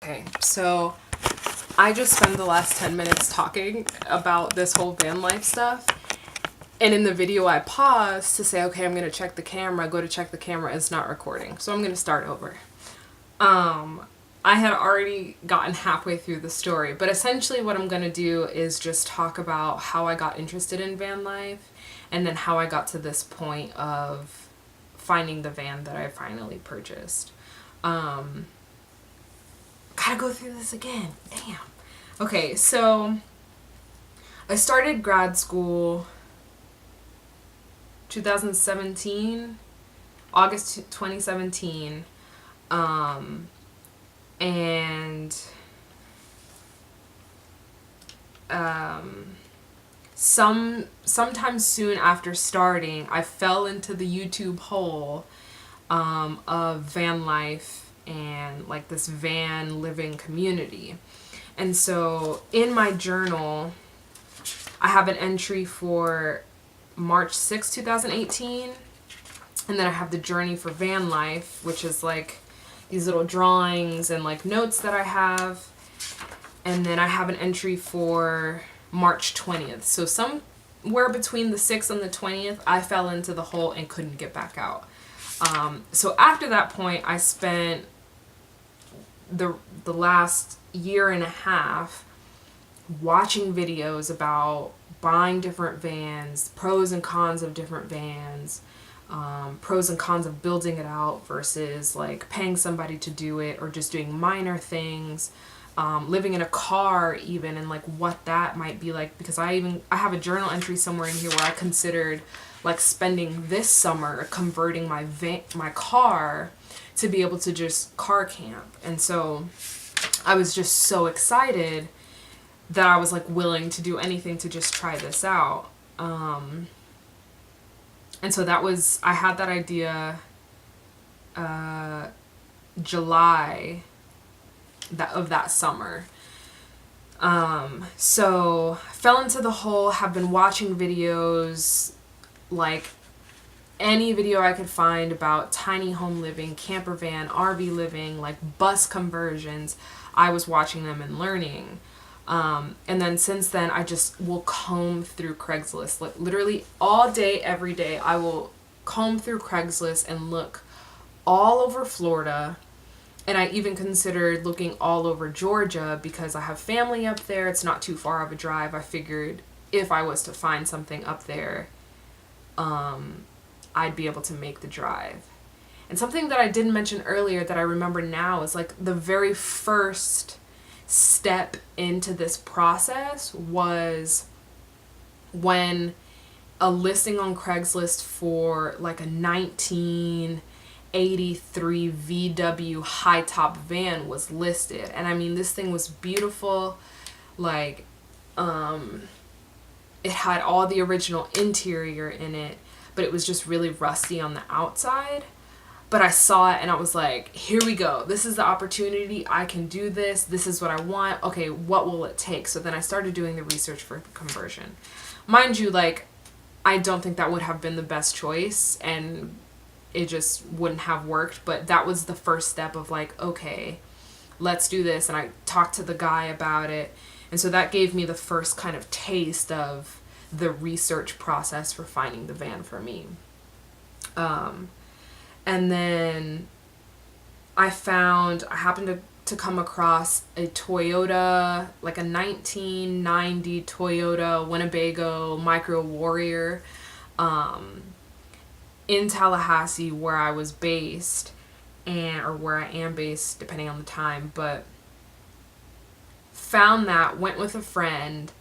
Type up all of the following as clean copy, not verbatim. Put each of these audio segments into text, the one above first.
Okay, so I just spent the last 10 minutes talking about this whole van life stuff. And in the video, I paused to say, okay, I'm going to check the camera. Go to check the camera. It's not recording. So I'm going to start over. I had already gotten halfway through the story, but essentially what I'm going to do is just talk about how I got interested in van life and then how I got to this point of finding the van that I finally purchased. Gotta go through this again. Damn. Okay, so I started grad school 2017, August 2017, and sometime soon after starting, I fell into the YouTube hole of van life and like this van living community. And so in my journal, I have an entry for March 6, 2018, and then I have the journey for van life, which is like these little drawings and like notes that I have. And then I have an entry for March 20th. So somewhere between the 6th and the 20th, I fell into the hole and couldn't get back out. So after that point, I spent the last year and a half watching videos about buying different vans, pros and cons of different vans, pros and cons of building it out versus like paying somebody to do it or just doing minor things, living in a car even, and like what that might be like, because I have a journal entry somewhere in here where I considered like spending this summer converting my car to be able to just car camp. And so I was just so excited that I was like willing to do anything to just try this out. And so I had that idea July of that summer. So fell into the hole, have been watching videos, like any video I could find about tiny home living, camper van, RV living, like bus conversions. I was watching them and learning. And then since then, I just will comb through Craigslist. Like literally all day, every day, I will comb through Craigslist and look all over Florida. And I even considered looking all over Georgia because I have family up there. It's not too far of a drive. I figured if I was to find something up there, I'd be able to make the drive. And something that I didn't mention earlier that I remember now is like the very first step into this process was when a listing on Craigslist for like a 1983 VW high top van was listed. And I mean, this thing was beautiful. Like, it had all the original interior in it, but it was just really rusty on the outside. But I saw it and I was like, here we go. This is the opportunity. I can do this. This is what I want. Okay, what will it take? So then I started doing the research for conversion. Mind you, like, I don't think that would have been the best choice and it just wouldn't have worked. But that was the first step of like, okay, let's do this. And I talked to the guy about it. And so that gave me the first kind of taste of the research process for finding the van for me. And then I happened to come across a Toyota, like a 1990 Toyota Winnebago Micro Warrior, in Tallahassee where I was based, or where I am based depending on the time, but found that, went with a friend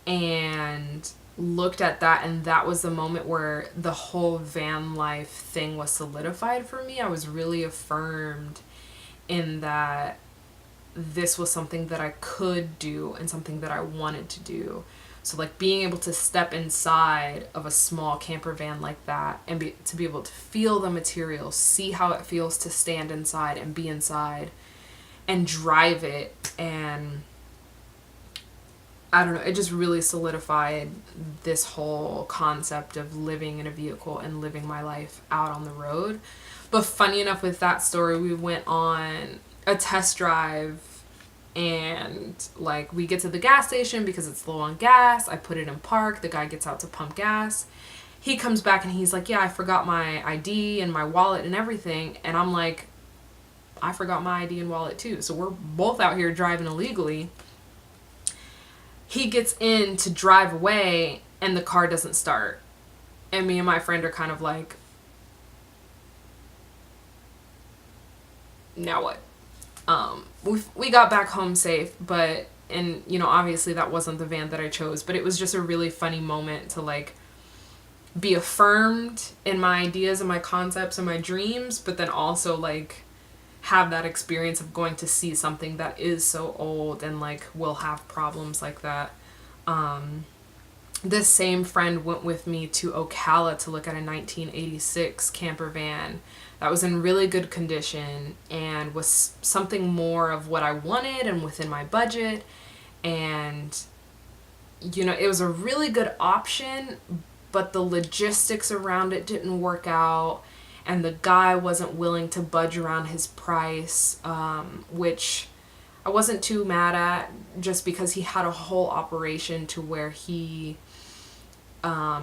and looked at that, and that was the moment where the whole van life thing was solidified for me. I was really affirmed in that this was something that I could do and something that I wanted to do. So like being able to step inside of a small camper van like that and to be able to feel the material, see how it feels to stand inside and be inside and drive it, and I don't know, it just really solidified this whole concept of living in a vehicle and living my life out on the road. But funny enough with that story, we went on a test drive And like we get to the gas station because it's low on gas. I put it in park. The guy gets out to pump gas. He comes back and he's like, yeah, I forgot my ID and my wallet and everything. And I'm like, I forgot my ID and wallet too. So we're both out here driving illegally. He gets in to drive away and the car doesn't start. And me and my friend are kind of like, now what? We got back home safe, but, and, you know, obviously that wasn't the van that I chose, but it was just a really funny moment to like be affirmed in my ideas and my concepts and my dreams, but then also like have that experience of going to see something that is so old and like will have problems like that. This same friend went with me to Ocala to look at a 1986 camper van that was in really good condition and was something more of what I wanted and within my budget. And, you know, it was a really good option, but the logistics around it didn't work out. And the guy wasn't willing to budge around his price, which I wasn't too mad at, just because he had a whole operation to where he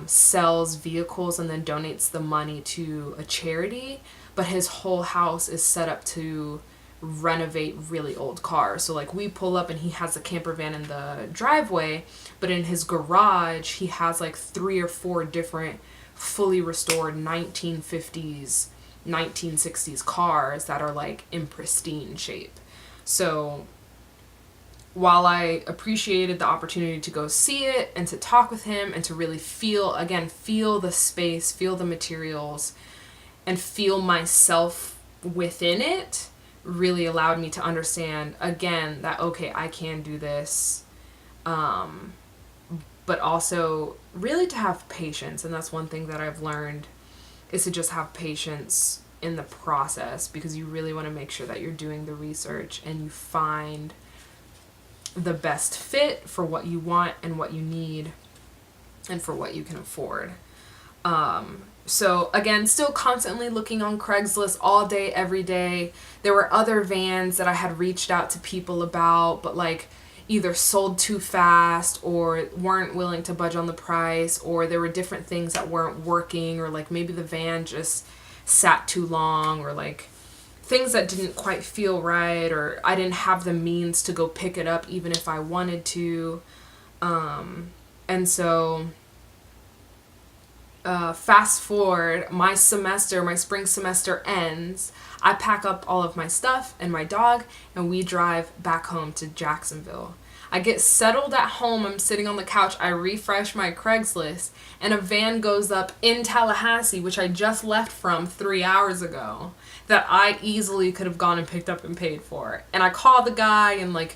sells vehicles and then donates the money to a charity. But his whole house is set up to renovate really old cars. So like we pull up and he has a camper van in the driveway, but in his garage he has like 3 or 4 different fully restored 1950s, 1960s cars that are like in pristine shape. So while I appreciated the opportunity to go see it and to talk with him and to really feel the space, feel the materials, and feel myself within it, really allowed me to understand again that, okay, I can do this. But also really to have patience. And that's one thing that I've learned, is to just have patience in the process, because you really want to make sure that you're doing the research and you find the best fit for what you want and what you need and for what you can afford. So again, still constantly looking on Craigslist all day, every day. There were other vans that I had reached out to people about, but like either sold too fast or weren't willing to budge on the price, or there were different things that weren't working, or like maybe the van just sat too long, or like things that didn't quite feel right, or I didn't have the means to go pick it up even if I wanted to. And so fast forward, my spring semester ends. I pack up all of my stuff and my dog, and we drive back home to Jacksonville. I get settled at home. I'm sitting on the couch. I refresh my Craigslist, and a van goes up in Tallahassee, which I just left from 3 hours ago, that I easily could have gone and picked up and paid for. And I call the guy, and like,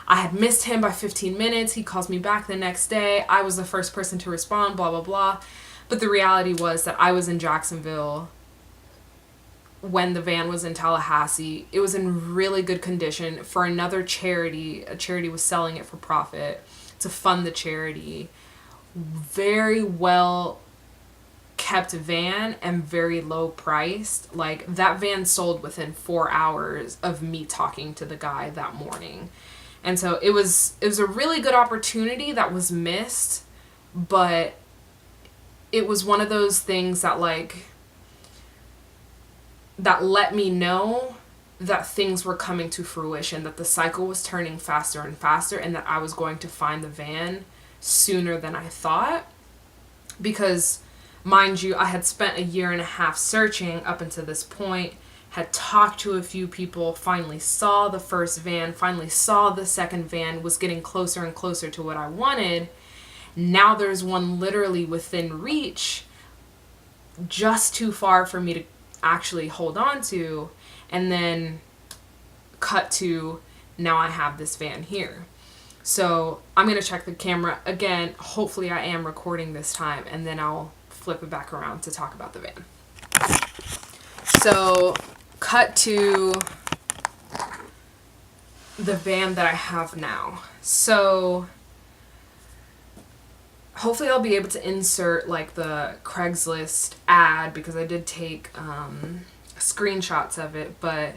I had missed him by 15 minutes. He calls me back the next day. I was the first person to respond, blah, blah, blah. But the reality was that I was in Jacksonville when the van was in Tallahassee. It was in really good condition for another charity. A charity was selling it for profit to fund the charity. Very well kept van and very low priced. Like, that van sold within 4 hours of me talking to the guy that morning. And so it was a really good opportunity that was missed, but it was one of those things that like that let me know that things were coming to fruition, that the cycle was turning faster and faster, and that I was going to find the van sooner than I thought. Because, mind you, I had spent 1.5 years searching up until this point, had talked to a few people, finally saw the first van, finally saw the second van, was getting closer and closer to what I wanted. Now there's one literally within reach, just too far for me to actually hold on to, and then cut to, now I have this van here. So I'm going to check the camera again. Hopefully I am recording this time, and then I'll flip it back around to talk about the van. So cut to the van that I have now. So hopefully I'll be able to insert like the Craigslist ad, because I did take screenshots of it. But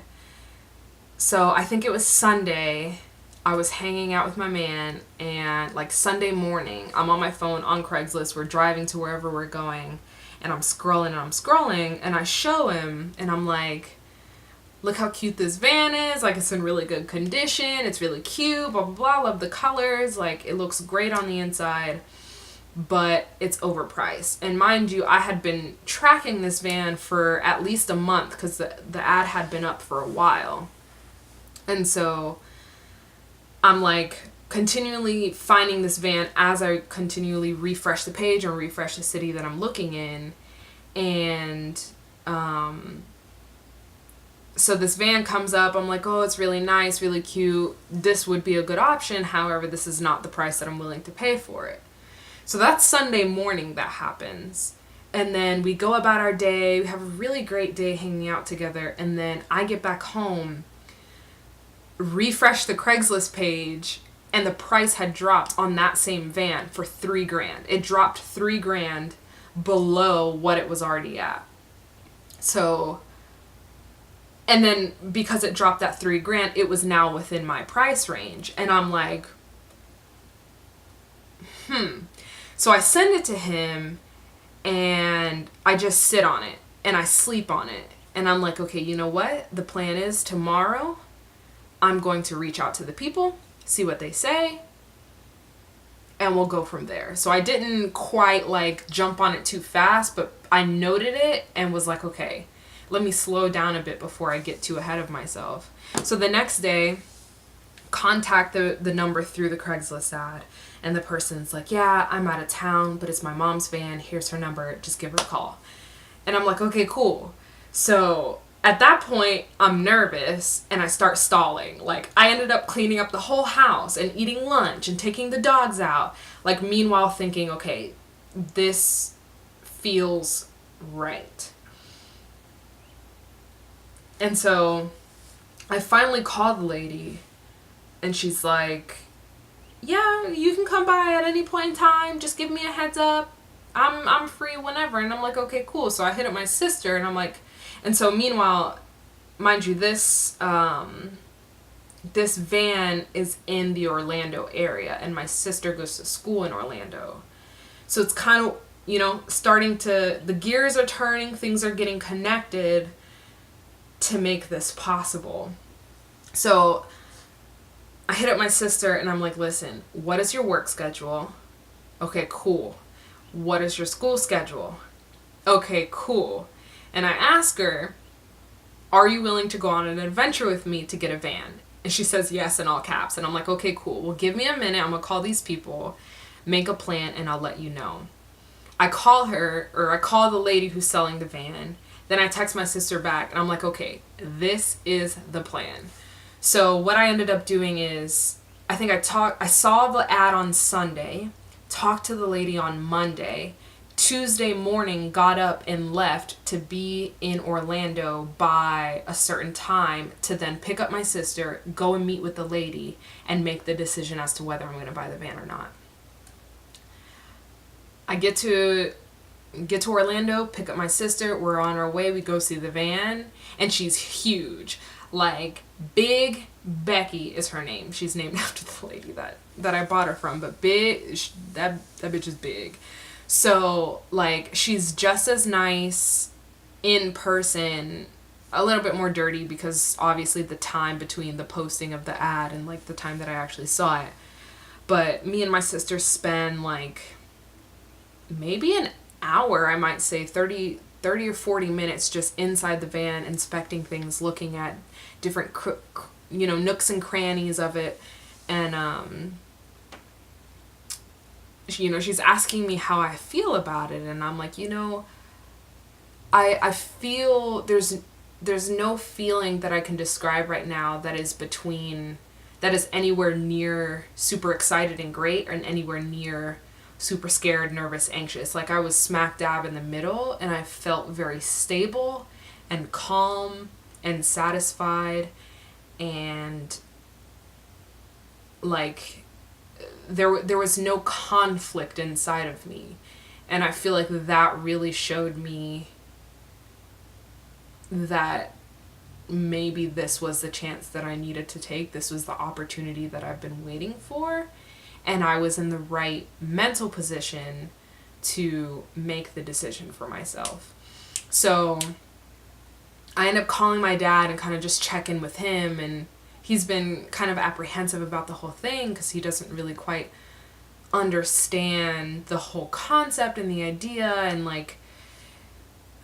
so I think it was Sunday, I was hanging out with my man, and like Sunday morning, I'm on my phone on Craigslist. We're driving to wherever we're going, and I'm scrolling, and I show him, and I'm like, look how cute this van is. Like, it's in really good condition. It's really cute, blah, blah, blah. Love the colors. Like, it looks great on the inside, but it's overpriced. And mind you, I had been tracking this van for at least a month because the ad had been up for a while. And so I'm like continually finding this van as I continually refresh the page and refresh the city that I'm looking in. And so this van comes up. I'm like, oh, it's really nice, really cute. This would be a good option. However, this is not the price that I'm willing to pay for it. So that's Sunday morning that happens. And then we go about our day. We have a really great day hanging out together. And then I get back home, refresh the Craigslist page, and the price had dropped on that same van for $3,000. It dropped $3,000 below what it was already at. So, and then because it dropped that $3,000, it was now within my price range. And I'm like, So I send it to him, and I just sit on it, and I sleep on it. And I'm like, okay, you know what? The plan is tomorrow, I'm going to reach out to the people, see what they say, and we'll go from there. So I didn't quite like jump on it too fast, but I noted it and was like, okay, let me slow down a bit before I get too ahead of myself. So the next day, contact the number through the Craigslist ad, and the person's like, yeah, I'm out of town, but it's my mom's van. Here's her number. Just give her a call. And I'm like, okay, cool. So at that point, I'm nervous, and I start stalling. Like, I ended up cleaning up the whole house and eating lunch and taking the dogs out. Like, meanwhile thinking, okay, this feels right. And so I finally called the lady, and she's like, yeah, you can come by at any point in time. Just give me a heads up. I'm free whenever. And I'm like, okay, cool. So I hit up my sister, and I'm like, and so meanwhile, mind you, this van is in the Orlando area, and my sister goes to school in Orlando. So it's kind of, starting to, the gears are turning, things are getting connected to make this possible. So I hit up my sister, and I'm like, listen, what is your work schedule? Okay, cool. What is your school schedule? Okay, cool. And I ask her, are you willing to go on an adventure with me to get a van? And she says yes in all caps. And I'm like, okay, cool. Well, give me a minute. I'm going to call these people, make a plan, and I'll let you know. I call her, or I call the lady who's selling the van. Then I text my sister back, and I'm like, okay, this is the plan. So what I ended up doing is, I saw the ad on Sunday, talked to the lady on Monday, Tuesday morning got up and left to be in Orlando by a certain time to then pick up my sister, go and meet with the lady, and make the decision as to whether I'm going to buy the van or not. I get to Orlando, pick up my sister, we're on our way, we go see the van, and she's huge. Like, Big Becky is her name. She's named after the lady that I bought her from, but big, that bitch is big. So, like, she's just as nice in person, a little bit more dirty because obviously the time between the posting of the ad and, like, the time that I actually saw it. But me and my sister spend, like, maybe an hour, I might say, 30 or 40 minutes just inside the van, inspecting things, looking at different, nooks and crannies of it. And, she's asking me how I feel about it. And I'm like, I feel there's no feeling that I can describe right now that is anywhere near super excited and great, or anywhere near super scared, nervous, anxious. Like, I was smack dab in the middle, and I felt very stable and calm and satisfied, and like there was no conflict inside of me. And I feel like that really showed me that maybe this was the chance that I needed to take. This was the opportunity that I've been waiting for. And I was in the right mental position to make the decision for myself. So I end up calling my dad and kind of just check in with him. And he's been kind of apprehensive about the whole thing because he doesn't really quite understand the whole concept and the idea and like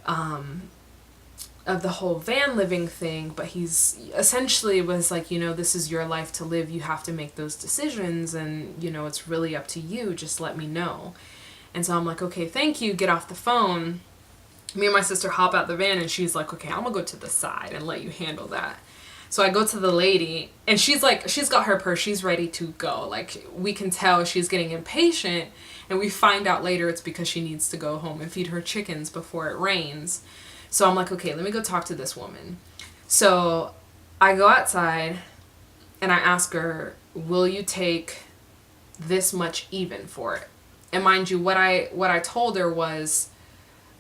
of the whole van living thing. But he's essentially was like, this is your life to live. You have to make those decisions, and it's really up to you. Just let me know. And so I'm like, okay, thank you. Get off the phone. Me and my sister hop out the van, and she's like, okay, I'm gonna go to the side and let you handle that. So I go to the lady, and she's like, she's got her purse, she's ready to go. Like, we can tell she's getting impatient, and we find out later it's because she needs to go home and feed her chickens before it rains. So I'm like, okay, let me go talk to this woman. So I go outside, and I ask her, will you take this much even for it? And mind you, what I told her was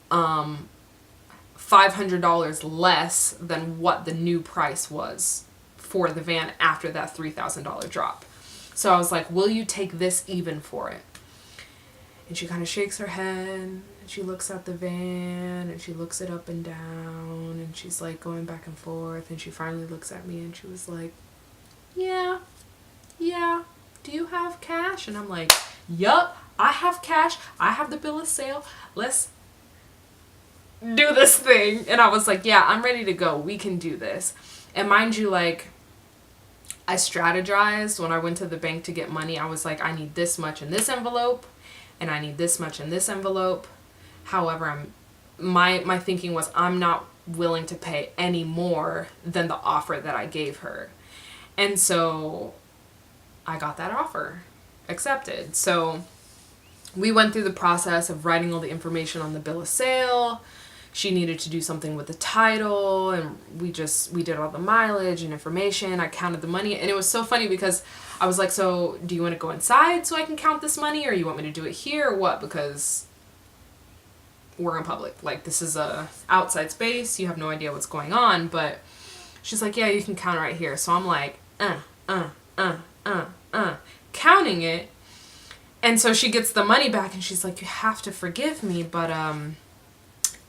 $500 less than what the new price was for the van after that $3,000 drop. So I was like, will you take this even for it? And she kind of shakes her head, and she looks at the van, and she looks it up and down, and she's like going back and forth, and she finally looks at me, and she was like, yeah, do you have cash? And I'm like, yup, I have cash, I have the bill of sale, let's do this thing. And I was like, yeah, I'm ready to go, we can do this. And mind you, like, I strategized when I went to the bank to get money. I was like, I need this much in this envelope, and I need this much in this envelope. However, my thinking was, I'm not willing to pay any more than the offer that I gave her. And so I got that offer accepted. So we went through the process of writing all the information on the bill of sale. She needed to do something with the title, and we did all the mileage and information. I counted the money, and it was so funny because I was like, so do you want to go inside so I can count this money, or you want me to do it here, or what? Because we're in public. Like, this is a outside space. You have no idea what's going on. But she's like, yeah, you can count it right here. So I'm like, counting it. And so she gets the money back, and she's like, you have to forgive me, but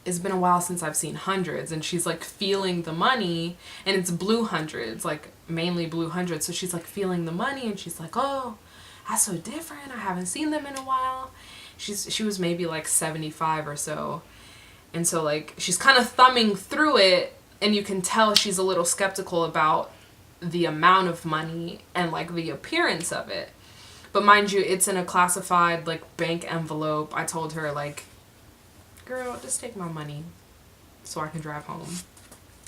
it's been a while since I've seen hundreds. And she's like feeling the money, and it's blue hundreds, like mainly blue hundreds. So she's like feeling the money, and she's like, oh, that's so different. I haven't seen them in a while. She was maybe like 75 or so. And so like she's kind of thumbing through it, and you can tell she's a little skeptical about the amount of money and like the appearance of it. But mind you, it's in a classified like bank envelope. I told her, like, girl, just take my money so I can drive home.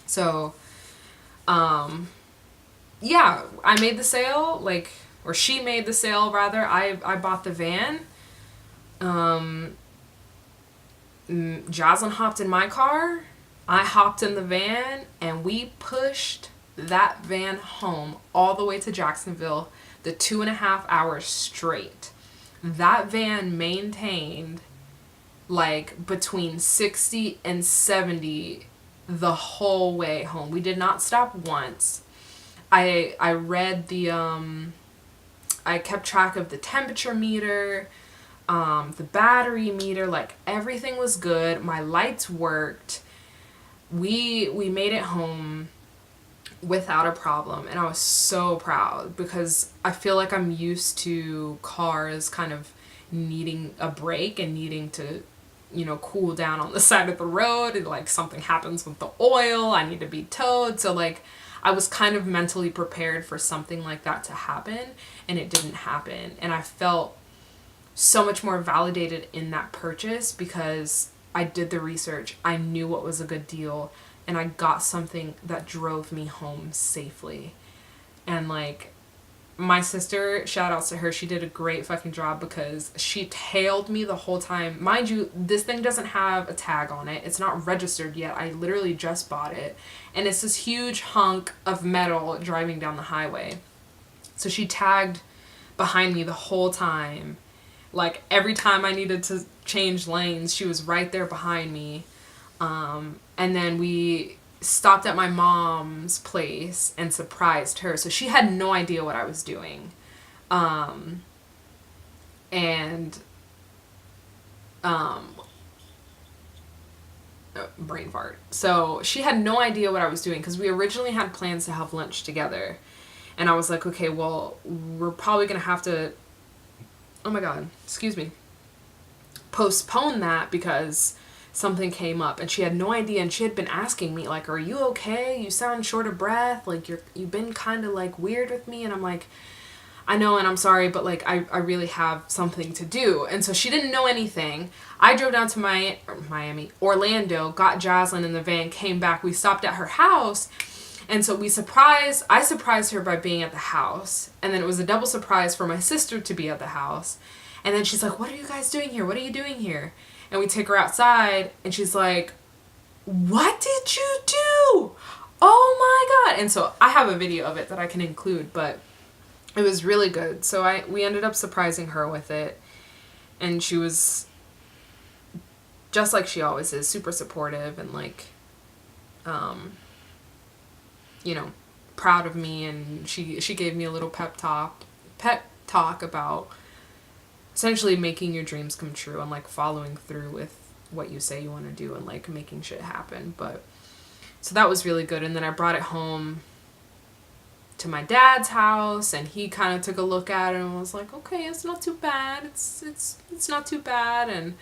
So, yeah, I made the sale, like, or she made the sale rather. I bought the van. Jocelyn hopped in my car. I hopped in the van, and we pushed that van home all the way to Jacksonville, the 2.5 hours straight. That van maintained like between 60 and 70 the whole way home. We did not stop once. I read the I kept track of the temperature meter, the battery meter, like everything was good. My lights worked. We made it home without a problem, and I was so proud because I feel like I'm used to cars kind of needing a break and needing to, cool down on the side of the road, and like something happens with the oil, I need to be towed. So like I was kind of mentally prepared for something like that to happen, and it didn't happen. And I felt so much more validated in that purchase because I did the research, I knew what was a good deal, and I got something that drove me home safely. And like, my sister, shout outs to her, she did a great fucking job because she tailed me the whole time. Mind you, this thing doesn't have a tag on it. It's not registered yet. I literally just bought it. And it's this huge hunk of metal driving down the highway. So she tagged behind me the whole time. Like, every time I needed to change lanes, she was right there behind me. And then we stopped at my mom's place and surprised her. So she had no idea what I was doing. And brain fart. So she had no idea what I was doing because we originally had plans to have lunch together. And I was like, okay, well, we're probably going to have to, oh my God, excuse me, postpone that because something came up. And she had no idea. And she had been asking me, like, are you okay? You sound short of breath. Like, you've been kind of, like, weird with me. And I'm like, I know, and I'm sorry, but, like, I really have something to do. And so she didn't know anything. I drove down to Orlando, got Jaslyn in the van, came back. We stopped at her house. And so I surprised her by being at the house. And then it was a double surprise for my sister to be at the house. And then she's like, what are you guys doing here? What are you doing here? And we take her outside and she's like, what did you do? Oh my God. And so I have a video of it that I can include, but it was really good. So we ended up surprising her with it. And she was, just like she always is, super supportive and like, you know, proud of me. And she gave me a little pep talk about essentially making your dreams come true and like following through with what you say you want to do and like making shit happen. But so that was really good. And then I brought it home to my dad's house and he kind of took a look at it and was like, okay, it's not too bad. It's not too bad. And,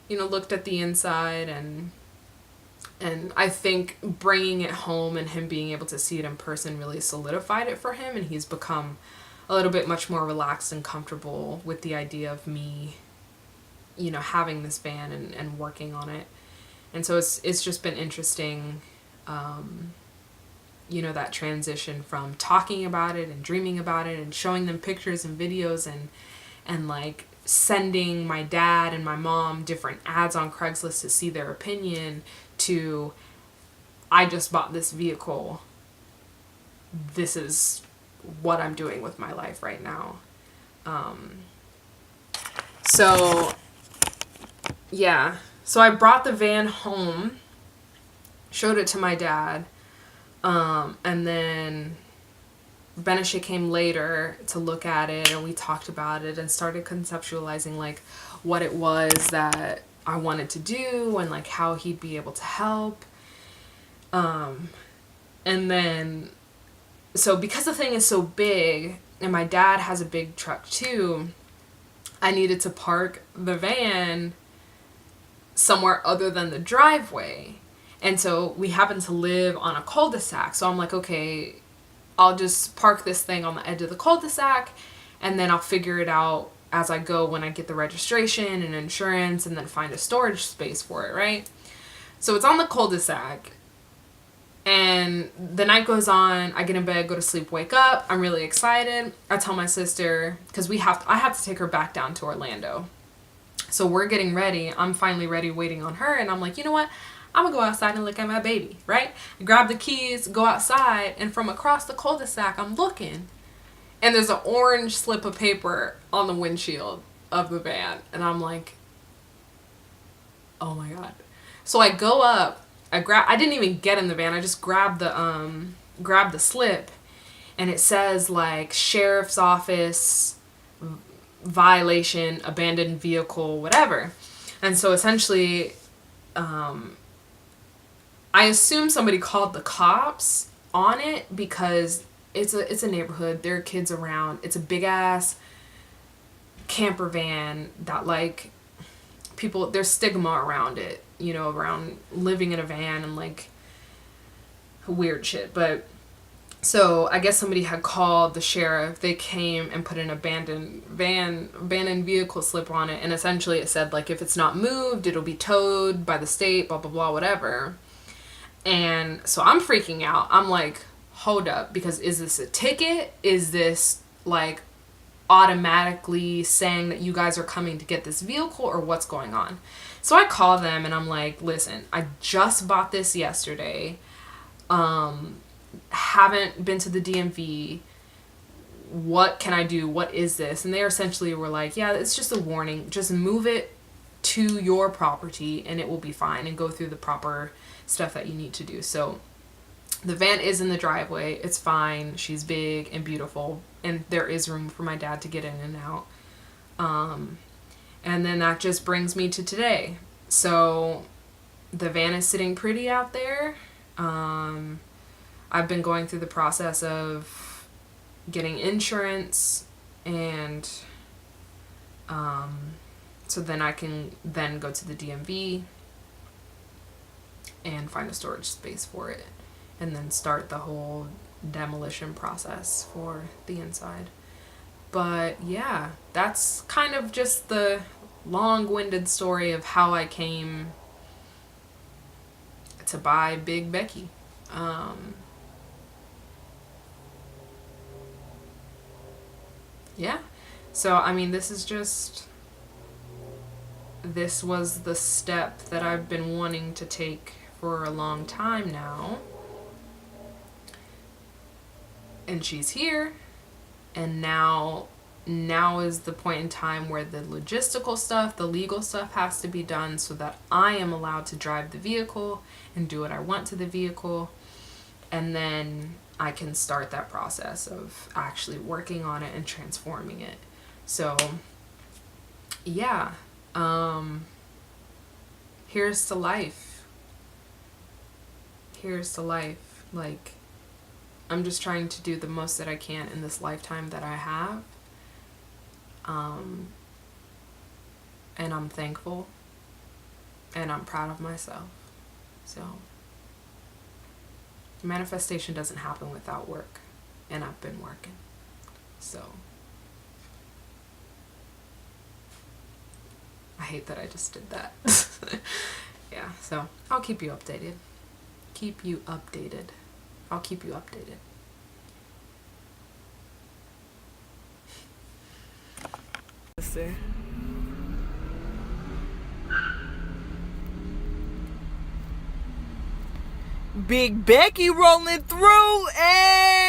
you know, looked at the inside and I think bringing it home and him being able to see it in person really solidified it for him. And he's become a little bit much more relaxed and comfortable with the idea of me, you know, having this van and working on it. And so it's just been interesting, you know, that transition from talking about it and dreaming about it and showing them pictures and videos and like sending my dad and my mom different ads on Craigslist to see their opinion to, I just bought this vehicle. This is what I'm doing with my life right now. So yeah, so I brought the van home, showed it to my dad, and then Benisha came later to look at it and we talked about it and started conceptualizing like what it was that I wanted to do and like how he'd be able to help. And then, so because the thing is so big and my dad has a big truck too, I needed to park the van somewhere other than the driveway. And so we happen to live on a cul-de-sac. So I'm like, okay, I'll just park this thing on the edge of the cul-de-sac and then I'll figure it out as I go when I get the registration and insurance and then find a storage space for it, right? So it's on the cul-de-sac and the night goes on, I get in bed, go to sleep, wake up, I'm really excited. I tell my sister, because I have to take her back down to Orlando. So we're getting ready, I'm finally ready waiting on her and I'm like, you know what? I'm gonna go outside and look at my baby, right? I grab the keys, go outside, and from across the cul-de-sac, I'm looking. And there's an orange slip of paper on the windshield of the van. And I'm like, oh my God. So I go up, I didn't even get in the van, I just grabbed the slip, and it says like sheriff's office, violation, abandoned vehicle, whatever. And so essentially, I assume somebody called the cops on it because it's a neighborhood, there are kids around, it's a big ass camper van that like people, there's stigma around it, you know, around living in a van and like weird shit. But so I guess somebody had called the sheriff, they came and put an abandoned vehicle slip on it, and essentially it said like if it's not moved it'll be towed by the state, blah blah blah, whatever. And so I'm freaking out. I'm like, hold up, because is this a ticket? Is this like automatically saying that you guys are coming to get this vehicle, or what's going on? So I call them and I'm like, listen, I just bought this yesterday. Haven't been to the DMV. What can I do? What is this? And they essentially were like, yeah, it's just a warning. Just move it to your property, and it will be fine, and go through the proper stuff that you need to do. So the van is in the driveway. It's fine. She's big and beautiful, and there is room for my dad to get in and out. And then that just brings me to today. So the van is sitting pretty out there. I've been going through the process of getting insurance, and so then I can then go to the DMV and find a storage space for it, and then start the whole demolition process for the inside. But yeah, that's kind of just the long-winded story of how I came to buy Big Becky. Yeah, so I mean, this was the step that I've been wanting to take for a long time now, and she's here. And now is the point in time where the logistical stuff, the legal stuff has to be done so that I am allowed to drive the vehicle and do what I want to the vehicle. And then I can start that process of actually working on it and transforming it. So yeah, here's to life. Here's to life. Like, I'm just trying to do the most that I can in this lifetime that I have. And I'm thankful, and I'm proud of myself. So manifestation doesn't happen without work, and I've been working. So I hate that I just did that. Yeah, so I'll keep you updated. I'll keep you updated. Let's see. Big Becky rolling through, and